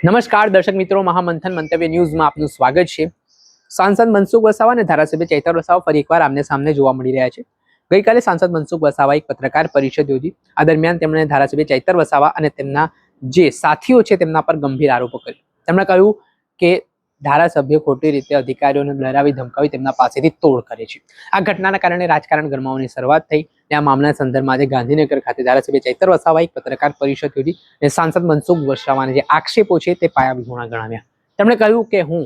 નમસ્કાર દર્શક મિત્રો, મહામંથન મંતવ્ય ન્યૂઝમાં આપનું સ્વાગત છે। સાંસદ મનસુખ વસાવા અને ધારાસભ્ય ચૈતર વસાવા ફરી એકવાર આમને સામને જોવા મળી રહ્યા છે। ગઈકાલે સાંસદ મનસુખ વસાવાએ એક પત્રકાર પરિષદ યોજી। આ દરમિયાન તેમણે ધારાસભ્ય ચૈતર વસાવા અને તેમના જે સાથીઓ છે તેમના પર ગંભીર આરોપો કર્યા। તેમણે કહ્યું કે ધારાસભ્ય ખોટી રીતે અધિકારીઓને ડરાવી ધમકાવી તેમના પાસેથી તોડ કરે છે। આ ઘટનાના કારણે રાજકારણ ગરમાવાની શરૂઆત થઈ। આ મામલાના સંદર્ભમાં આજે ગાંધીનગર ખાતે ધારાસભ્ય ચૈતર વસાવાએ એક પત્રકાર પરિષદ યોજી અને સાંસદ મનસુખ વસાવાના જે આક્ષેપો છે તે પાયાવિહોણા ગણાવ્યા। તેમણે કહ્યું કે હું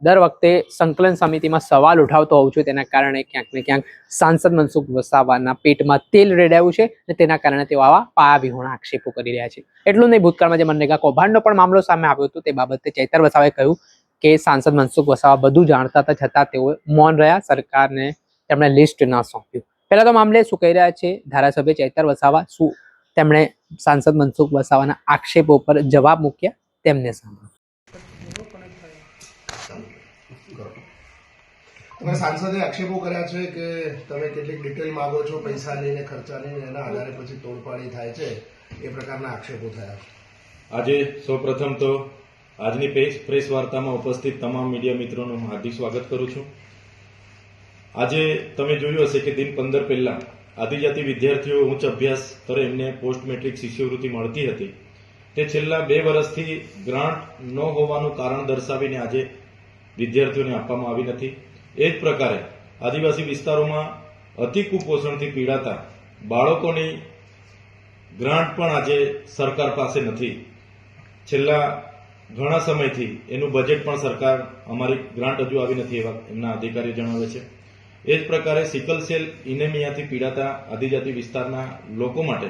દર વખતે સંકલન સમિતિમાં સવાલ ઉઠાવતો હોઉં છું, તેના કારણે ક્યાંક ને ક્યાંક સાંસદ મનસુખ વસાવાના પેટમાં તેલ રેડાયું છે અને તેના કારણે તેઓ આવા પાયાવિહોણા આક્ષેપો કરી રહ્યા છે। એટલું નહીં, ભૂતકાળમાં જે મનરેગા કૌભાંડનો પણ મામલો સામે આવ્યો હતો તે બાબતે ચૈતર વસાવાએ કહ્યું કે સાંસદ મનસુખ વસાવા બધું જાણતા હતા છતાં તેઓ મૌન રહ્યા, સરકારને તેમણે લિસ્ટ ન સોંપ્યું। પહેલા તો મામલે શું કહી રહ્યા છે ધારાસભ્ય ચૈતર વસાવા, શું તેમણે સાંસદ મનસુખ વસાવાના આક્ષેપો પર જવાબ મૂક્યા, તેમને સાંભળો। તમે સાંસદે આક્ષેપો કર્યા છે કે તમે કેટલીક ડિટેલ માંગો છો, પૈસા લઈને ખર્ચા લઈને, એના આધારે પછી તોડપાડી થાય છે, એ પ્રકારના આક્ષેપો થયા છે। આજે સૌપ્રથમ તો આજની પ્રેસ વાર્તામાં ઉપસ્થિત તમામ મીડિયા મિત્રોનું હાર્દિક સ્વાગત કરું છું। આજે તમે જોયું હશે કે દિન 15 પહેલા આદિજાતિ વિદ્યાર્થીઓ ઉચ્ચ અભ્યાસ કરે એમને પોસ્ટ મેટ્રિક શિષ્યવૃત્તિ મળતી હતી, તે છેલ્લા 2 વર્ષથી ગ્રાન્ટ ન હોવાનું કારણ દર્શાવીને આજે વિદ્યાર્થીઓને આપવામાં આવી નથી। એ જ પ્રકારે આદિવાસી વિસ્તારોમાં અતિ કુપોષણથી પીડાતા બાળકોની ગ્રાન્ટ પણ આજે સરકાર પાસે નથી। છેલ્લા ઘણા સમયથી એનું બજેટ પણ સરકાર અમારી ગ્રાન્ટ હજુ આવી નથી એવા એમના અધિકારીઓ જણાવે છે। એ જ પ્રકારે સિકલ સેલ ઇનેમિયાથી પીડાતા આદિજાતિ વિસ્તારના લોકો માટે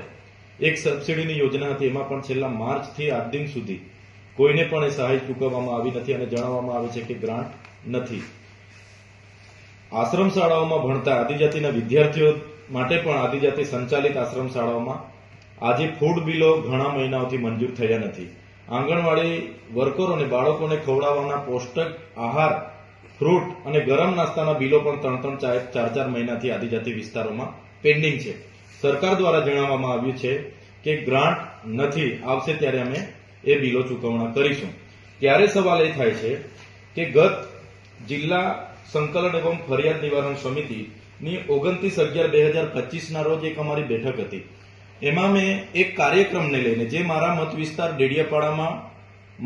એક સબસિડીની યોજના હતી, એમાં પણ છેલ્લા માર્ચથી આજ દિન સુધી કોઈને પણ એ સહાય ચૂકવવામાં આવી નથી અને જણાવવામાં આવે છે કે ગ્રાન્ટ નથી। આશ્રમ શાળાઓમાં ભણતા આદિજાતિના વિદ્યાર્થીઓ માટે પણ આદિજાતિ સંચાલિત આશ્રમ શાળાઓમાં આજે ફૂડ બિલો ઘણા મહિનાઓથી મંજૂર થયા નથી। આંગણવાડી વર્કરો અને બાળકોને ખવડાવવાના પૌષ્ટિક આહાર, ફ્રૂટ અને ગરમ નાસ્તાના બિલો પણ 3-4 મહિનાથી આદિજાતિ વિસ્તારોમાં પેન્ડિંગ છે। સરકાર દ્વારા જણાવવામાં આવ્યું છે કે ગ્રાન્ટ નથી, આવશે ત્યારે અમે એ બિલો ચૂકવણા કરીશું। ત્યારે સવાલ એ થાય છે કે ગત જિલ્લા સંકલન એવં ફરિયાદ નિવારણ સમિતિની 29/11/2025 રોજ એક અમારી બેઠક હતી। એમાં મેં એક કાર્યક્રમને લઈને, જે મારા મત વિસ્તાર ડેડિયાપાડામાં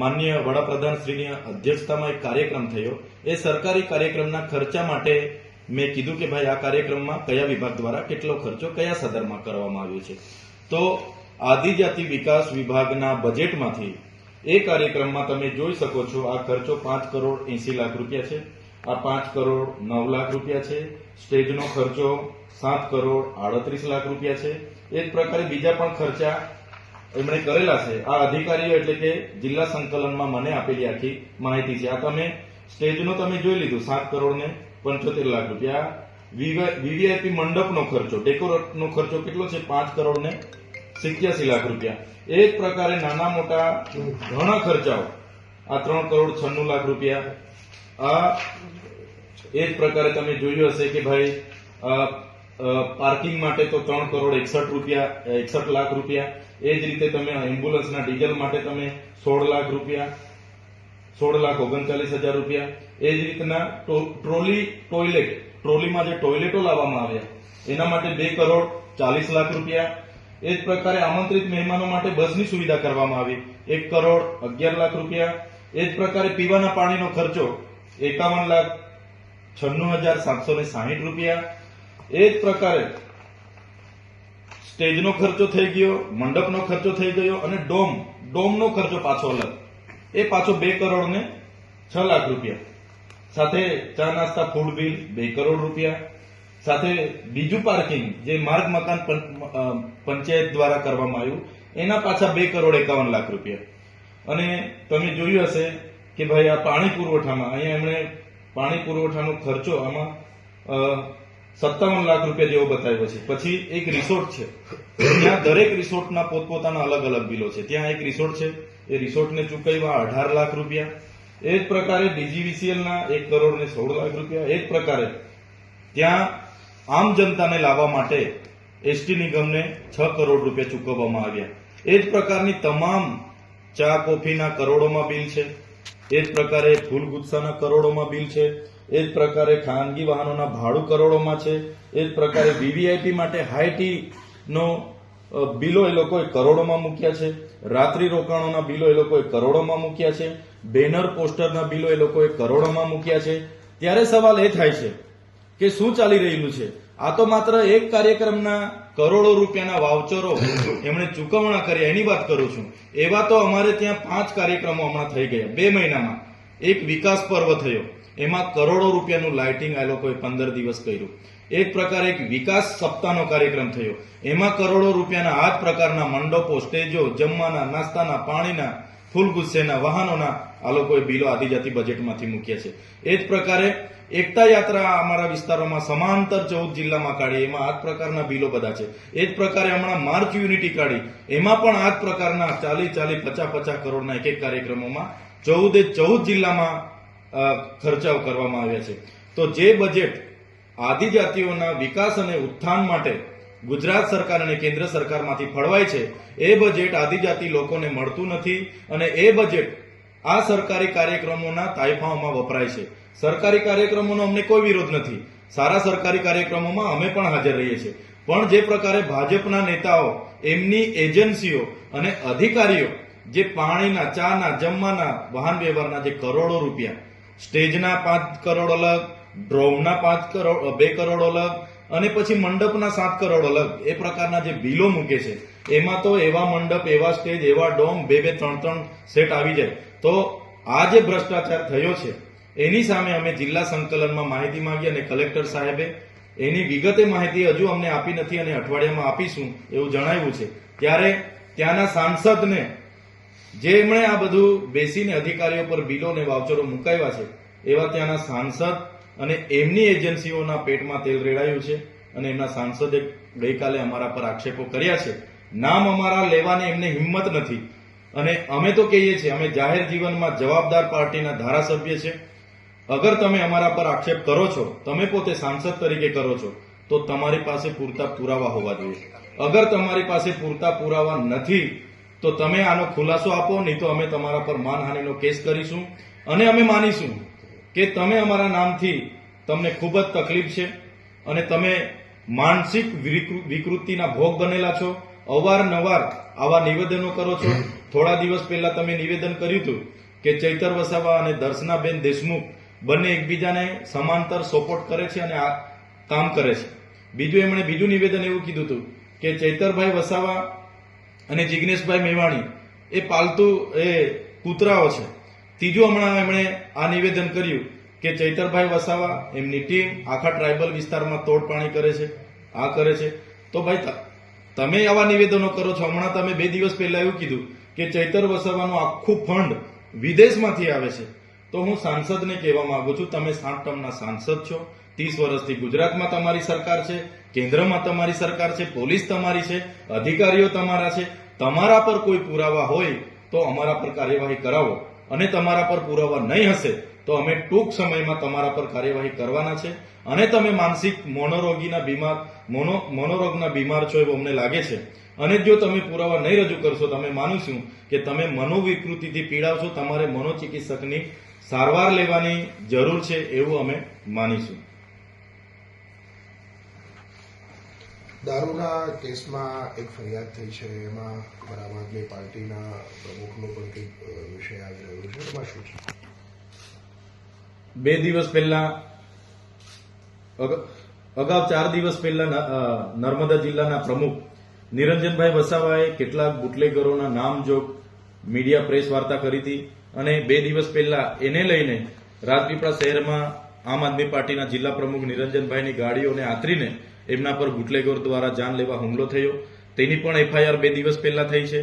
માનનીય વડાપ્રધાન શ્રીની અધ્યક્ષતામાં એક કાર્યક્રમ થયો, એ સરકારી કાર્યક્રમના ખર્ચા માટે મેં કીધું કે ભાઈ આ કાર્યક્રમમાં કયા વિભાગ દ્વારા કેટલો ખર્ચો કયા સદરમાં કરવામાં આવ્યો છે। તો આદિજાતિ વિકાસ વિભાગના બજેટમાંથી એ કાર્યક્રમમાં તમે જોઈ શકો છો આ ખર્ચો 5,80,00,000 રૂપિયા છે, આ 5,09,00,000 રૂપિયા છે, સ્ટેજનો ખર્ચો 7,38,00,000 રૂપિયા છે। એ જ પ્રકારે બીજા પણ ખર્ચા એમણે કરેલા છે। આ અધિકારીઓ એટલે કે જિલ્લા સંકલનમાં મને આપેલી આખી માહિતી છે। આ તમે સ્ટેજનો તમે જોઈ લીધું 7,75,00,000 રૂપિયા। વીવીઆઈપી મંડપનો ખર્ચો, ડેકોરેટનો ખર્ચો કેટલો છે? 5,87,00,000 રૂપિયા। એ જ પ્રકારે નાના મોટા ઘણા ખર્ચાઓ આ 3,96,00,000 રૂપિયા। આ એ જ પ્રકારે તમે જોયું હશે કે ભાઈ પાર્કિંગ માટે તો 3,61,00,000 રૂપિયા। એ જ રીતે તમે એમ્બ્યુલન્સના ડીઝલ માટે તમે 16,00,000 રૂપિયા, 16,39,000 રૂપિયા। એ જ રીતના ટ્રોલીમાં જે ટોયલેટો લાવવામાં આવ્યા એના માટે 2,40,00,000 રૂપિયા। એ જ પ્રકારે આમંત્રિત મહેમાનો માટે બસની સુવિધા કરવામાં આવી, 1,11,00,000 રૂપિયા। એ જ પ્રકારે પીવાના પાણીનો ખર્ચો 51,96,760 રૂપિયા। એ જ પ્રકારે સ્ટેજનો ખર્ચો થઈ ગયો, મંડપનો ખર્ચો થઈ ગયો અને ડોમનો ખર્ચો પાછો અલગ, એ પાછો 2,06,00,000 રૂપિયા। સાથે ચા નાસ્તા ફૂડ બિલ 2 કરોડ રૂપિયા। સાથે બીજું પાર્કિંગ જે માર્ગ મકાન પંચાયત દ્વારા કરવામાં આવ્યું એના પાછા 2,51,00,000 રૂપિયા। અને તમે જોયું હશે કે ભાઈ આ પાણી પુરવઠામાં અહીંયા એમણે પાણી પુરવઠાનો ખર્ચો આમાં 57,00,000 રૂપિયા જેવો બતાવ્યો છે। પછી એક રિસોર્ટ છે, ત્યાં દરેક રિસોર્ટના પોતપોતાના અલગ અલગ બિલો છે। ત્યાં એક રિસોર્ટ છે, એ રિસોર્ટને ચૂકવ્યા 18,00,000 રૂપિયા। એ જ પ્રકારે ડીજીવીસીએલના 1,16,00,000 રૂપિયા। એ જ પ્રકારે ત્યાં આમ જનતાને લાવવા માટે એસટી નિગમને 6 કરોડ રૂપિયા ચૂકવવામાં આવ્યા। એ જ પ્રકારની તમામ ચા કોફીના કરોડોમાં બિલ છે, એ જ પ્રકારે ફૂલ ગુચ્છાના કરોડોમાં બિલ છે, એ જ પ્રકારે ખાનગી વાહનોના ભાડું કરોડોમાં છે, એ જ પ્રકારે વીવીઆઈપી માટે હાઈટી નો બિલો એ લોકોએ કરોડોમાં મૂક્યા છે, રાત્રિ રોકાણોના બિલો એ લોકોએ કરોડોમાં મૂક્યા છે, બેનર પોસ્ટરના બિલો એ લોકોએ કરોડોમાં મૂક્યા છે. ત્યારે સવાલ એ થાય છે કે શું ચાલી રહેલું છે? આ તો માત્ર એક કાર્યક્રમના કરોડો રૂપિયાના વાઉચરો એમણે ચૂકવણા કર્યા એની વાત કરું છું. એવા તો અમારે ત્યાં 5 કાર્યક્રમો હમણાં થઈ ગયા 2 મહિનામાં. એક વિકાસ પર્વ થયો, એમાં કરોડો રૂપિયાનું લાઇટિંગ આ લોકોએ 15 દિવસ કર્યું. એક પ્રકારે એક વિકાસ સપ્તાહનો કાર્યક્રમ થયો, એમાં કરોડો રૂપિયાના આ જ પ્રકારના મંડપો, સ્ટેજો, જમવાના, નાસ્તાના, પાણીના, ફૂલ ગુસ્સેના, વાહનોના આ લોકોએ બિલો આદિજાતિ બજેટમાંથી મૂક્યા છે. એ જ પ્રકારે એકતા યાત્રા અમારા વિસ્તારોમાં સમાંતર 14 જિલ્લામાં કાઢી, એમાં આ જ પ્રકારના બિલો બધા છે. એ જ પ્રકારે હમણાં માર્ચ યુનિટી કાઢી, એમાં પણ આ જ પ્રકારના 40-50 કરોડના એક કાર્યક્રમોમાં 14 જિલ્લામાં ખર્ચાઓ કરવામાં આવ્યા છે. તો જે બજેટ આદિજાતિઓના વિકાસ અને ઉત્થાન માટે ગુજરાત સરકાર અને કેન્દ્ર સરકારમાંથી ફળવાય છે, એ બજેટ આદિજાતિ લોકોને મળતું નથી અને એ બજેટ આ સરકારી કાર્યક્રમોના તાઇફાઓમાં વપરાય છે. સરકારી કાર્યક્રમોનો અમને કોઈ વિરોધ નથી, સારા સરકારી કાર્યક્રમોમાં અમે પણ હાજર રહીએ છીએ. પણ જે પ્રકારે ભાજપના નેતાઓ, એમની એજન્સીઓ અને અધિકારીઓ જે પાણીના, ચાના, જમવાના, વાહન વ્યવહારના જે કરોડો રૂપિયા, સ્ટેજના 5 કરોડ અલગ, ડ્રોવના 2 કરોડ અલગ અને પછી મંડપના 7 કરોડ અલગ, એ પ્રકારના જે બિલો મૂકે છે, એમાં તો એવા મંડપ, એવા સ્ટેજ, એવા ડોમ 2-2, 3-3 સેટ આવી જાય. તો આ જે ભ્રષ્ટાચાર થયો છે એની સામે અમે જિલ્લા સંકલનમાં માહિતી માંગી અને કલેક્ટર સાહેબે એની વિગતે માહિતી હજુ અમને આપી નથી અને અઠવાડિયામાં આપીશું એવું જણાવ્યું છે. ત્યારે ત્યાંના સાંસદને જે એમણે આ બધું બેસીને અધિકારીઓ પર બિલો અને વાઉચરો મુકાવ્યા છે, એવા ત્યાંના સાંસદ અને એમની એજન્સીઓના પેટમાં તેલ રેડાયું છે અને એમના સાંસદે ગઈકાલે અમારા પર આક્ષેપો કર્યા છે. નામ અમારા લેવાની એમને હિંમત નથી અને અમે તો કહીએ છીએ, અમે જાહેર જીવનમાં જવાબદાર પાર્ટીના ધારાસભ્ય છે. અગર તમે અમારા પર આક્ષેપ કરો છો, તમે પોતે સાંસદ તરીકે કરો છો, તો તમારી પાસે પૂરતા પુરાવા હોવા જોઈએ. અગર તમારી પાસે પૂરતા પુરાવા નથી તો તમે આનો ખુલાસો આપો, નહીં તો અમે તમારા પર માનહાનિનો કેસ કરીશું અને અમે માનીશું કે તમે અમારા નામથી તમને ખૂબ જ તકલીફ છે અને તમે માનસિક વિકૃતિના ભોગ બનેલા છો. અવારનવાર આવા નિવેદનો કરો છો. થોડા દિવસ પહેલા તમે નિવેદન કર્યું હતું કે ચૈતર વસાવા અને દર્શનાબેન દેશમુખ બંને એકબીજાને સમાંતર સપોર્ટ કરે છે અને આ કામ કરે છે. એમણે બીજું નિવેદન એવું કીધું હતું કે ચૈતરભાઈ વસાવા અને જિગ્નેશભાઈ મેવાણી એ પાલતુ કૂતરાઓ છે. ત્રીજું હમણાં એમણે આ નિવેદન કર્યું કે ચૈતરભાઈ વસાવા, એમની ટીમ આખા ટ્રાઇબલ વિસ્તારમાં તોડપાણી કરે છે, આ કરે છે. તો ભાઈ તમે આવા નિવેદનો કરો છો. હમણાં તમે 2 દિવસ પહેલા એવું કીધું કે ચૈતર વસાવાનું આખું ફંડ વિદેશમાંથી આવે છે. તો હું સાંસદને કહેવા માંગુ છું, તમે 7 ટર્મના સાંસદ છો, 30 વર્ષથી ગુજરાતમાં તમારી સરકાર છે, કેન્દ્રમાં તમારી સરકાર છે, પોલીસ તમારી છે, અધિકારીઓ તમારા છે. તમારા પર કોઈ પુરાવા હોય તો અમારા પર કાર્યવાહી કરાવો અને તમારા પર પુરાવા નહીં હશે તો અમે ટૂંક સમયમાં તમારા પર કાર્યવાહી કરવાના છે. અને તમે માનસિક મોનોરોગના બીમાર છો એવું અમને લાગે છે અને જો તમે પુરાવા નહીં રજૂ કરશો તો અમે માનીશું કે તમે મનોવિકૃતિથી પીડાવ છો, તમારે મનોચિકિત્સકની સારવાર લેવાની જરૂર છે એવું અમે માનીશું. દારૂના કેસમાં એક ફરિયાદ થઈ છે, એમાં આમ આદમી પાર્ટીના પ્રમુખનો પણ કંઈક વિષય આવી રહ્યો છે, એમાં શું છે? 2 દિવસ પહેલા અગાઉ 4 દિવસ પહેલા નર્મદા જિલ્લાના પ્રમુખ નિરંજનભાઈ વસાવાએ કેટલાક બુટલેગરોના નામજોગ મીડિયા પ્રેસ વાર્તા કરી હતી અને 2 દિવસ પહેલા એને લઈને રાજપીપળા શહેરમાં આમ આદમી પાર્ટીના જિલ્લા પ્રમુખ નિરંજનભાઈની ગાડીઓને આતરીને એમના પર બુટલેગર દ્વારા જાનલેવા હુમલો થયો. તેની પણ એફઆઈઆર 2 દિવસ પહેલા થઈ છે.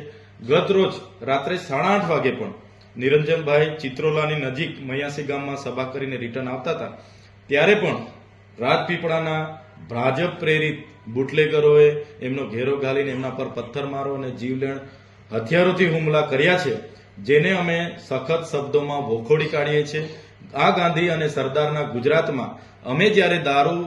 ગત રોજ રાત્રે 8:30 વાગે પણ નિરંજનભાઈ ચિત્રોલાની નજીક મયાસી ગામમાં સભા કરીને રિટર્ન આવતા હતા, ત્યારે પણ રાજપીપળાના ભાજપ પ્રેરિત બુટલેગરોએ એમનો ઘેરો ઘાલીને એમના પર પથ્થરમારો અને જીવલેણ હથિયારોથી હુમલા કર્યા છે, જેને અમે સખત શબ્દોમાં વખોડી કાઢીએ છીએ. આ ગાંધી અને સરદારના ગુજરાતમાં અમે જ્યારે દારૂ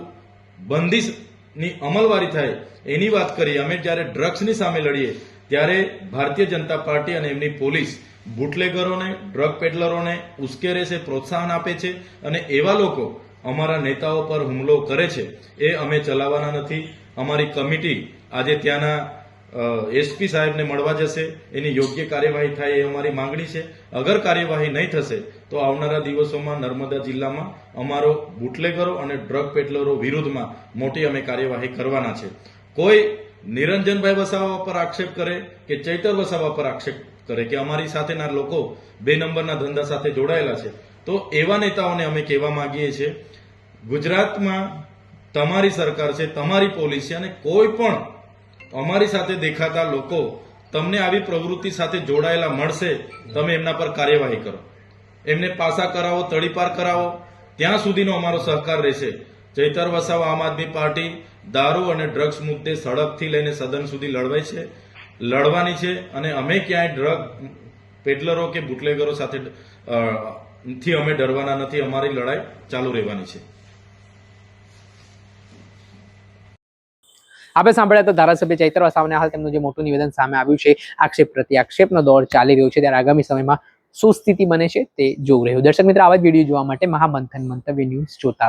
બંધીની અમલવારી થાય એની વાત કરીએ, અમે જ્યારે ડ્રગ્સની સામે લડીએ ત્યારે ભારતીય જનતા પાર્ટી અને એમની પોલીસ બુટલેગરોને, ડ્રગ પેડલરોને ઉશ્કેરે છે, પ્રોત્સાહન આપે છે અને એવા લોકો અમારા નેતાઓ પર હુમલો કરે છે એ અમે ચલાવવાના નથી. અમારી કમિટી આજે ત્યાંના એસપી સાહેબને મળવા જશે. એની યોગ્ય કાર્યવાહી થાય એ અમારી માંગણી છે. અગર કાર્યવાહી નહીં થશે તો આવનારા દિવસોમાં નર્મદા જિલ્લામાં અમારો બુટલેગરો અને ડ્રગ પેડલરો વિરુદ્ધમાં મોટી અમે કાર્યવાહી કરવાના છે. કોઈ નિરંજનભાઈ વસાવા પર આક્ષેપ કરે કે ચૈતર વસાવા પર આક્ષેપ કરે કે અમારી સાથેના લોકો 2 નંબરના ધંધા સાથે જોડાયેલા છે, તો એવા નેતાઓને અમે કહેવા માંગીએ છીએ, ગુજરાતમાં તમારી સરકાર છે, તમારી પોલીસ છે અને કોઈ પણ અમારી સાથે દેખાતા લોકો તમને આવી પ્રવૃત્તિ સાથે જોડાયેલા મળશે, તમે એમના પર કાર્યવાહી કરો, એમને પાસા કરાવો, તડીપાર કરાવો, ત્યાં સુધીનો અમારો સહકાર રહેશે. ચૈતર વસાવા આમ આદમી પાર્ટી દારૂ અને ડ્રગ્સ મુદ્દે સડકથી લઈને સદન સુધી લડવાની છે અને અમે ક્યાંય ડ્રગ પેડલરો કે બુટલેગરો સાથે થી અમે ડરવાના નથી. અમારી લડાઈ ચાલુ રહેવાની છે. આપણે સાંભળ્યા તો ધારાસભ્ય ચૈતર વસાવાને હાલ તેમનું જે મોટું નિવેદન સામે આવ્યું છે, આક્ષેપ પ્રતિ આક્ષેપનો દોર ચાલી રહ્યો છે, ત્યારે આગામી સમયમાં શું સ્થિતિ બને છે તે જોવું રહ્યું. દર્શક મિત્રો, આવા જ વિડીયો જોવા માટે મહામંથન મંતવ્ય ન્યૂઝ જોતા રહો.